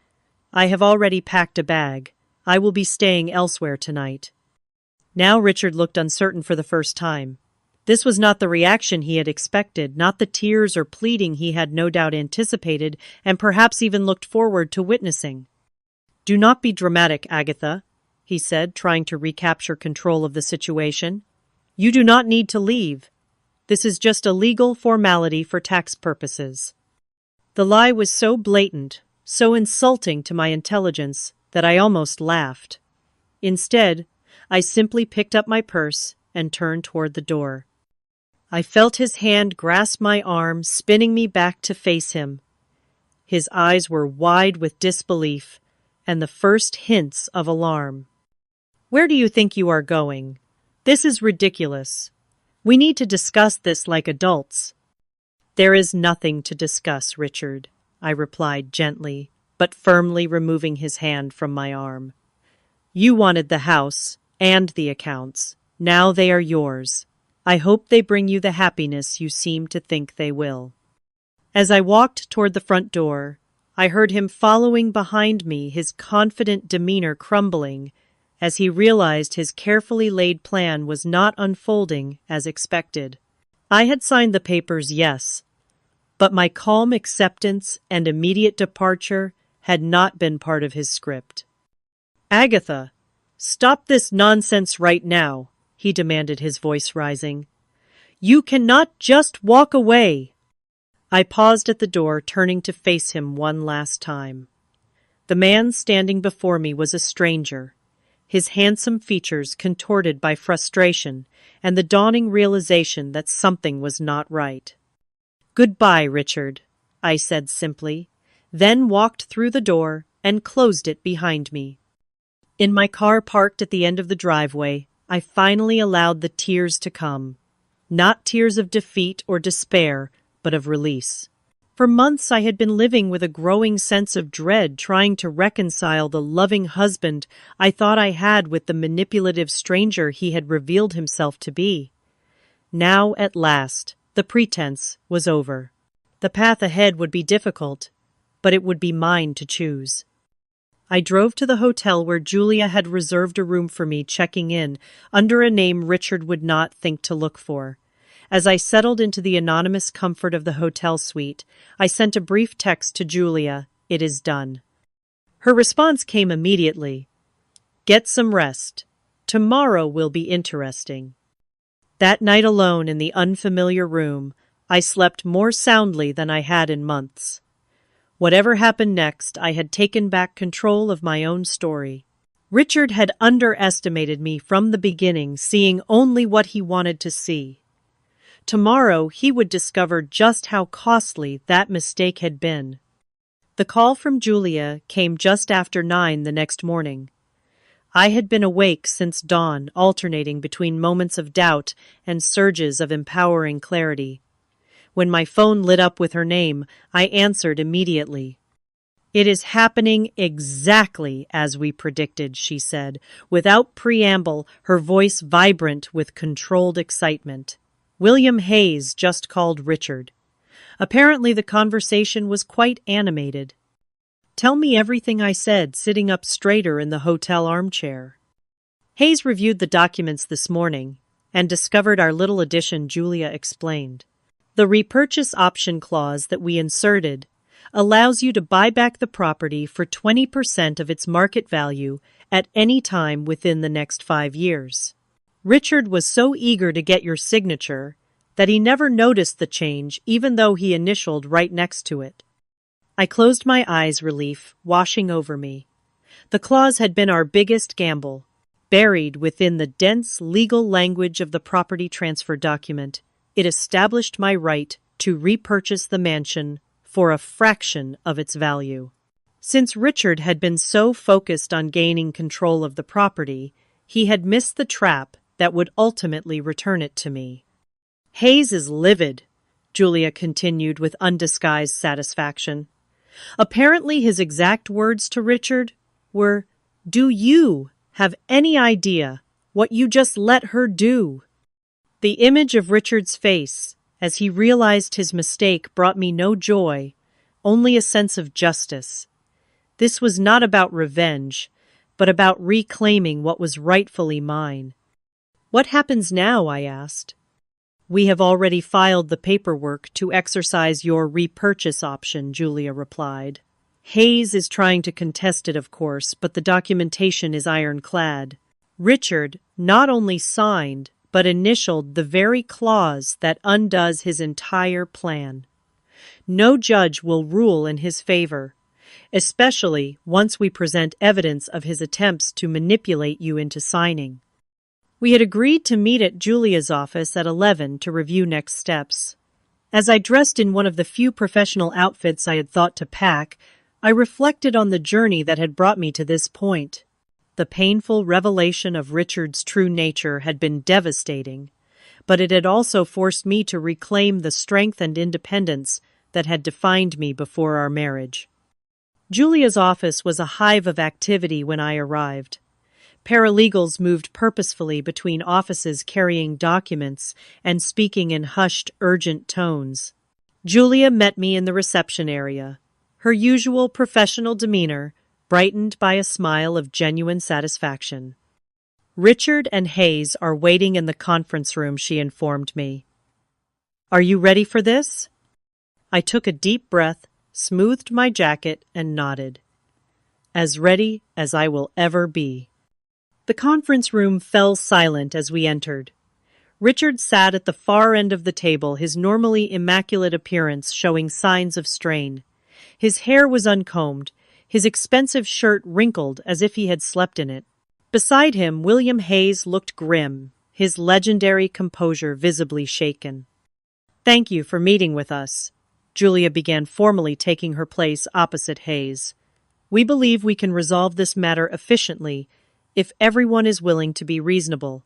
"I have already packed a bag. I will be staying elsewhere tonight." Now Richard looked uncertain for the first time. This was not the reaction he had expected, not the tears or pleading he had no doubt anticipated and perhaps even looked forward to witnessing. "Do not be dramatic, Agatha," he said, trying to recapture control of the situation. "You do not need to leave. This is just a legal formality for tax purposes." The lie was so blatant, so insulting to my intelligence, that I almost laughed. Instead, I simply picked up my purse and turned toward the door. I felt his hand grasp my arm, spinning me back to face him. His eyes were wide with disbelief and the first hints of alarm. "Where do you think you are going? This is ridiculous. We need to discuss this like adults." "There is nothing to discuss, Richard," I replied gently, but firmly removing his hand from my arm. "You wanted the house and the accounts. Now they are yours. I hope they bring you the happiness you seem to think they will." As I walked toward the front door, I heard him following behind me, his confident demeanor crumbling as he realized his carefully laid plan was not unfolding as expected. I had signed the papers, yes, but my calm acceptance and immediate departure had not been part of his script. "Agatha, stop this nonsense right now," he demanded, his voice rising. "You cannot just walk away." I paused at the door, turning to face him one last time. The man standing before me was a stranger, his handsome features contorted by frustration and the dawning realization that something was not right. "Goodbye, Richard," I said simply, then walked through the door and closed it behind me. In my car parked at the end of the driveway, I finally allowed the tears to come. Not tears of defeat or despair, but of release. For months I had been living with a growing sense of dread, trying to reconcile the loving husband I thought I had with the manipulative stranger he had revealed himself to be. Now, at last, the pretense was over. The path ahead would be difficult, but it would be mine to choose. I drove to the hotel where Julia had reserved a room for me, checking in under a name Richard would not think to look for. As I settled into the anonymous comfort of the hotel suite, I sent a brief text to Julia, "It is done." Her response came immediately. "Get some rest. Tomorrow will be interesting." That night alone in the unfamiliar room, I slept more soundly than I had in months. Whatever happened next, I had taken back control of my own story. Richard had underestimated me from the beginning, seeing only what he wanted to see. Tomorrow he would discover just how costly that mistake had been. The call from Julia came just after 9 the next morning. I had been awake since dawn, alternating between moments of doubt and surges of empowering clarity. When my phone lit up with her name, I answered immediately. "It is happening exactly as we predicted," she said, without preamble, her voice vibrant with controlled excitement. "William Hayes just called Richard." Apparently the conversation was quite animated. "Tell me everything," I said, sitting up straighter in the hotel armchair. "Hayes reviewed the documents this morning and discovered our little addition," Julia explained. "The repurchase option clause that we inserted allows you to buy back the property for 20% of its market value at any time within the next 5 years. Richard was so eager to get your signature that he never noticed the change, even though he initialed right next to it." I closed my eyes, relief washing over me. The clause had been our biggest gamble. Buried within the dense legal language of the property transfer document, it established my right to repurchase the mansion for a fraction of its value. Since Richard had been so focused on gaining control of the property, he had missed the trap that would ultimately return it to me. "Hayes is livid," Julia continued with undisguised satisfaction. Apparently his exact words to Richard were, "Do you have any idea what you just let her do?" The image of Richard's face, as he realized his mistake, brought me no joy, only a sense of justice. This was not about revenge, but about reclaiming what was rightfully mine. "What happens now?" I asked. "We have already filed the paperwork to exercise your repurchase option," Julia replied. "Hayes is trying to contest it, of course, but the documentation is ironclad. Richard not only signed, but initialed the very clause that undoes his entire plan. No judge will rule in his favor, especially once we present evidence of his attempts to manipulate you into signing." We had agreed to meet at Julia's office at 11 to review next steps. As I dressed in one of the few professional outfits I had thought to pack, I reflected on the journey that had brought me to this point. The painful revelation of Richard's true nature had been devastating, but it had also forced me to reclaim the strength and independence that had defined me before our marriage. Julia's office was a hive of activity when I arrived. Paralegals moved purposefully between offices carrying documents and speaking in hushed, urgent tones. Julia met me in the reception area, her usual professional demeanor brightened by a smile of genuine satisfaction. "Richard and Hayes are waiting in the conference room," she informed me. "Are you ready for this?" I took a deep breath, smoothed my jacket, and nodded. "As ready as I will ever be." The conference room fell silent as we entered. Richard sat at the far end of the table, his normally immaculate appearance showing signs of strain. His hair was uncombed, his expensive shirt wrinkled as if he had slept in it. Beside him, William Hayes looked grim, his legendary composure visibly shaken. "Thank you for meeting with us." Julia began formally taking her place opposite Hayes. "We believe we can resolve this matter efficiently if everyone is willing to be reasonable."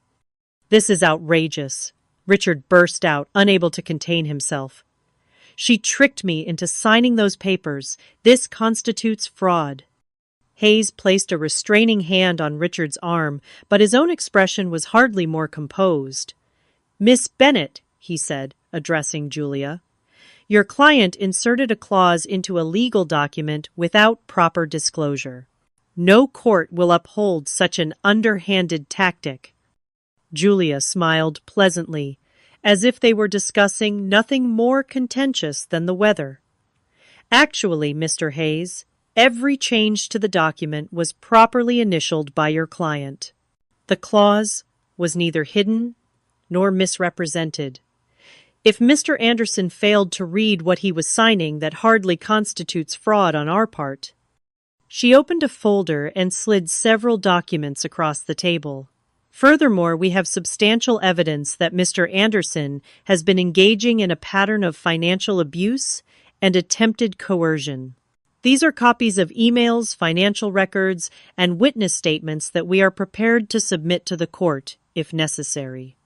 "This is outrageous," Richard burst out, unable to contain himself. "She tricked me into signing those papers. This constitutes fraud." Hayes placed a restraining hand on Richard's arm, but his own expression was hardly more composed. "Miss Bennet," he said, addressing Julia, "your client inserted a clause into a legal document without proper disclosure. No court will uphold such an underhanded tactic." Julia smiled pleasantly, as if they were discussing nothing more contentious than the weather. "Actually, Mr. Hayes, every change to the document was properly initialed by your client. The clause was neither hidden nor misrepresented. If Mr. Anderson failed to read what he was signing, that hardly constitutes fraud on our part." She opened a folder and slid several documents across the table. "Furthermore, we have substantial evidence that Mr. Anderson has been engaging in a pattern of financial abuse and attempted coercion. These are copies of emails, financial records, and witness statements that we are prepared to submit to the court, if necessary."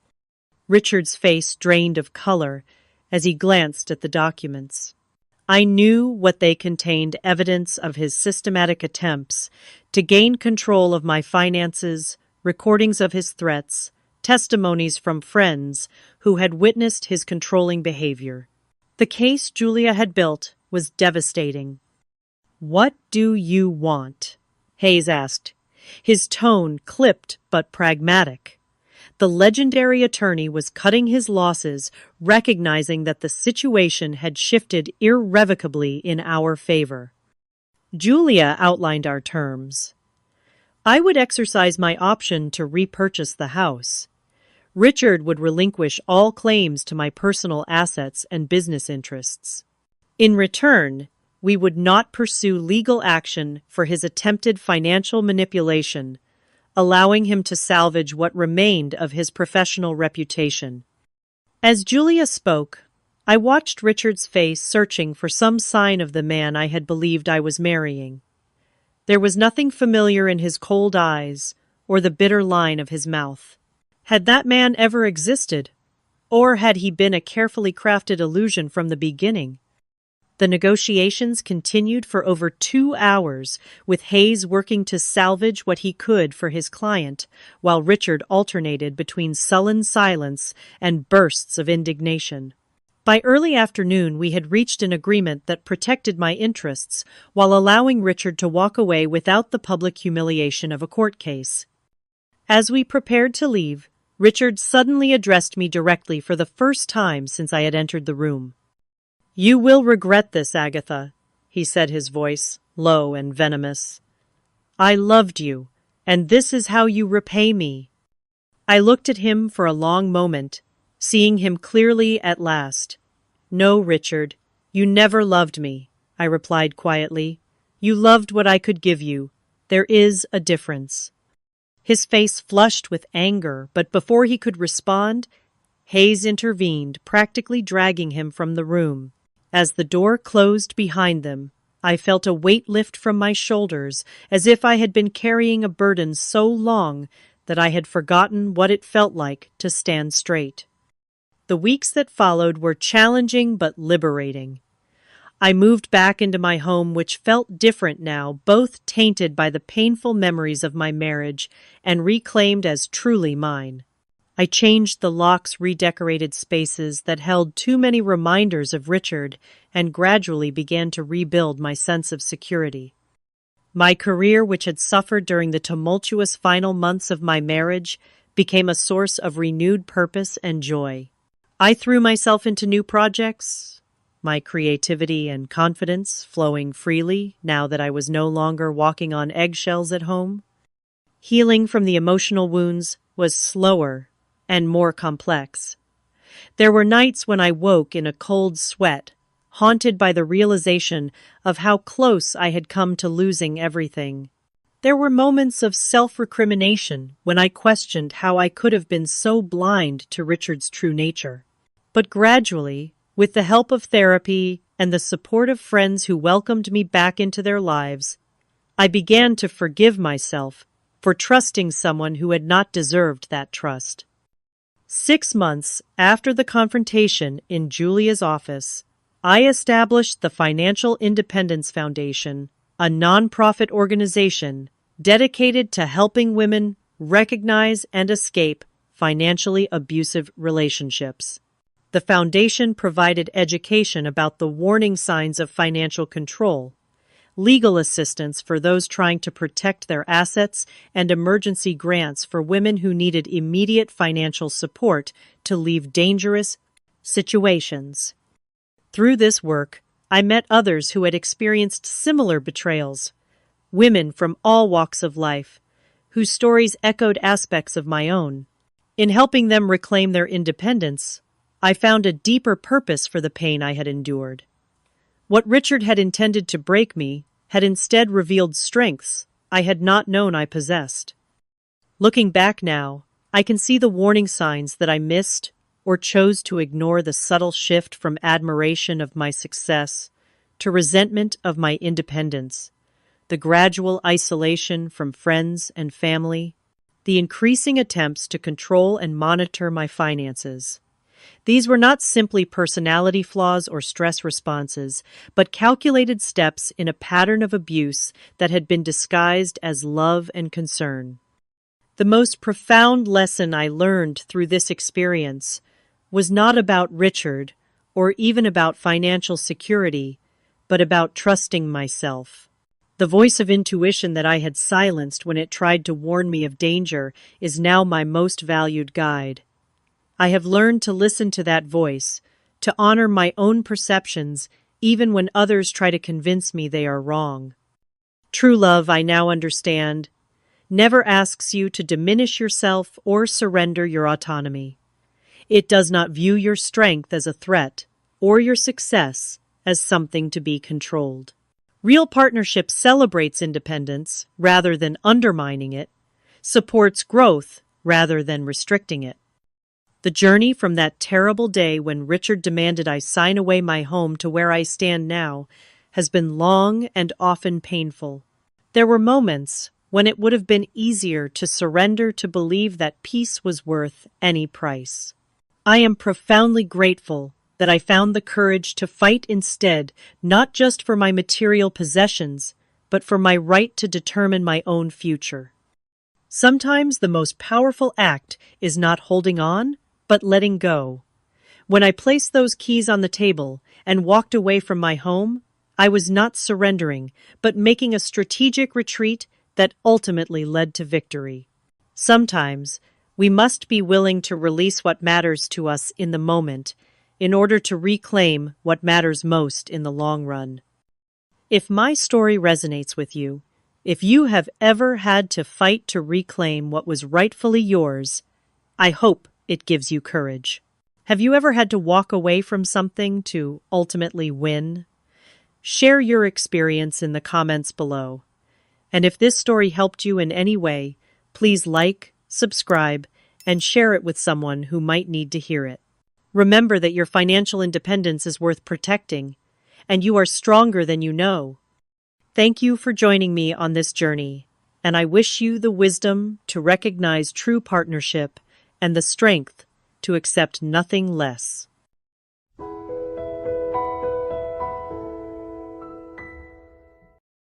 Richard's face drained of color as he glanced at the documents. I knew what they contained: evidence of his systematic attempts to gain control of my finances, recordings of his threats, testimonies from friends who had witnessed his controlling behavior. The case Julia had built was devastating. "What do you want?" Hayes asked, his tone clipped but pragmatic. The legendary attorney was cutting his losses, recognizing that the situation had shifted irrevocably in our favor. Julia outlined our terms. I would exercise my option to repurchase the house. Richard would relinquish all claims to my personal assets and business interests. In return, we would not pursue legal action for his attempted financial manipulation, allowing him to salvage what remained of his professional reputation. As Julia spoke, I watched Richard's face, searching for some sign of the man I had believed I was marrying. There was nothing familiar in his cold eyes or the bitter line of his mouth. Had that man ever existed, or had he been a carefully crafted illusion from the beginning? The negotiations continued for over 2 hours, with Hayes working to salvage what he could for his client, while Richard alternated between sullen silence and bursts of indignation. By early afternoon, we had reached an agreement that protected my interests while allowing Richard to walk away without the public humiliation of a court case. As we prepared to leave, Richard suddenly addressed me directly for the first time since I had entered the room. "You will regret this, Agatha," he said, his voice low and venomous. "I loved you, and this is how you repay me." I looked at him for a long moment, seeing him clearly at last. "No, Richard, you never loved me," I replied quietly. "You loved what I could give you. There is a difference." His face flushed with anger, but before he could respond, Hayes intervened, practically dragging him from the room. As the door closed behind them, I felt a weight lift from my shoulders, as if I had been carrying a burden so long that I had forgotten what it felt like to stand straight. The weeks that followed were challenging but liberating. I moved back into my home, which felt different now, both tainted by the painful memories of my marriage and reclaimed as truly mine. I changed the locks, redecorated spaces that held too many reminders of Richard, and gradually began to rebuild my sense of security. My career, which had suffered during the tumultuous final months of my marriage, became a source of renewed purpose and joy. I threw myself into new projects, my creativity and confidence flowing freely now that I was no longer walking on eggshells at home. Healing from the emotional wounds was slower and more complex. There were nights when I woke in a cold sweat, haunted by the realization of how close I had come to losing everything. There were moments of self-recrimination when I questioned how I could have been so blind to Richard's true nature. But gradually, with the help of therapy and the support of friends who welcomed me back into their lives, I began to forgive myself for trusting someone who had not deserved that trust. 6 months after the confrontation in Julia's office, I established the Financial Independence Foundation, a nonprofit organization dedicated to helping women recognize and escape financially abusive relationships. The foundation provided education about the warning signs of financial control, legal assistance for those trying to protect their assets, and emergency grants for women who needed immediate financial support to leave dangerous situations. Through this work, I met others who had experienced similar betrayals, women from all walks of life, whose stories echoed aspects of my own. In helping them reclaim their independence, I found a deeper purpose for the pain I had endured. What Richard had intended to break me had instead revealed strengths I had not known I possessed. Looking back now, I can see the warning signs that I missed or chose to ignore, the subtle shift from admiration of my success to resentment of my independence, the gradual isolation from friends and family, the increasing attempts to control and monitor my finances. These were not simply personality flaws or stress responses, but calculated steps in a pattern of abuse that had been disguised as love and concern. The most profound lesson I learned through this experience was not about Richard or even about financial security, but about trusting myself. The voice of intuition that I had silenced when it tried to warn me of danger is now my most valued guide. I have learned to listen to that voice, to honor my own perceptions even when others try to convince me they are wrong. True love, I now understand, never asks you to diminish yourself or surrender your autonomy. It does not view your strength as a threat or your success as something to be controlled. Real partnership celebrates independence rather than undermining it, supports growth rather than restricting it. The journey from that terrible day when Richard demanded I sign away my home to where I stand now has been long and often painful. There were moments when it would have been easier to surrender, to believe that peace was worth any price. I am profoundly grateful that I found the courage to fight instead, not just for my material possessions, but for my right to determine my own future. Sometimes the most powerful act is not holding on, but letting go. When I placed those keys on the table and walked away from my home, I was not surrendering, but making a strategic retreat that ultimately led to victory. Sometimes we must be willing to release what matters to us in the moment in order to reclaim what matters most in the long run. If my story resonates with you, if you have ever had to fight to reclaim what was rightfully yours, I hope it gives you courage. Have you ever had to walk away from something to ultimately win? Share your experience in the comments below. And if this story helped you in any way, please like, subscribe, and share it with someone who might need to hear it. Remember that your financial independence is worth protecting, and you are stronger than you know. Thank you for joining me on this journey, and I wish you the wisdom to recognize true partnership and the strength to accept nothing less.